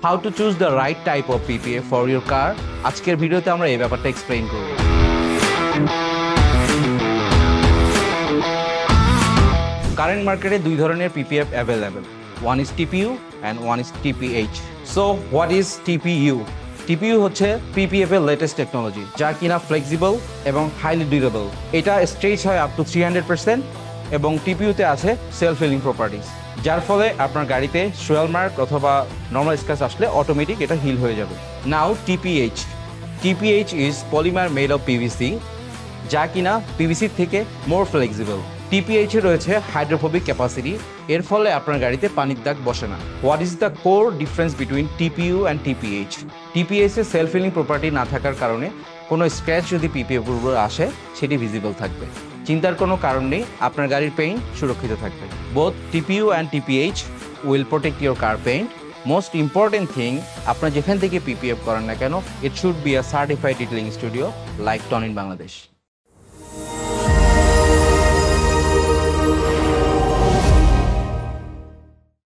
How to choose the right type of PPF for your কার। আজকের ভিডিওতে আমরা এই ব্যাপারটা এক্সপ্লেইন করব। কারেন্ট মার্কেটে দুই ধরনের PPF available, one is TPU and one is TPH. So what is TPU? TPU হচ্ছে পিপিএফ এর লেটেস্ট টেকনোলজি, যা কিনা ফ্লেক্সিবল এবং হাইলি ডিউরেবল। এটা স্ট্রেচ হয় আপ টু 300% এবং টিপিইউতে আছে সেলফ হিলিং প্রপার্টিস, যার ফলে আপনার গাড়িতে সোয়েল মার্ক অথবা নর্মাল স্ক্র্যাচ আসলে অটোমেটিক এটা হিল হয়ে যাবে। Now TPH. TPH is polymer made of PVC, যা কিনা পিভিসির থেকে মোর ফ্লেক্সিবল। টিপিএইচে রয়েছে হাইড্রোফোবিক ক্যাপাসিটি, এর ফলে আপনার গাড়িতে পানির দাগ বসে না। What is the core difference between TPU and TPH? টিপিএইচে সেলফ হিলিং প্রপার্টি না থাকার কারণে কোনো স্ক্র্যাচ যদি পিপিএফ এর উপর আসে সেটি ভিজিবল থাকবে। চিন্তার কোনো কারণ নেই, আপনার গাড়ির পেইন্ট সুরক্ষিত থাকবে। Both TPU and TPH will protect your car paint. Most important thing, আপনার যেখান থেকে পিপিএফ করেন না কেন, it should be a certified detailing studio like Tonin Bangladesh.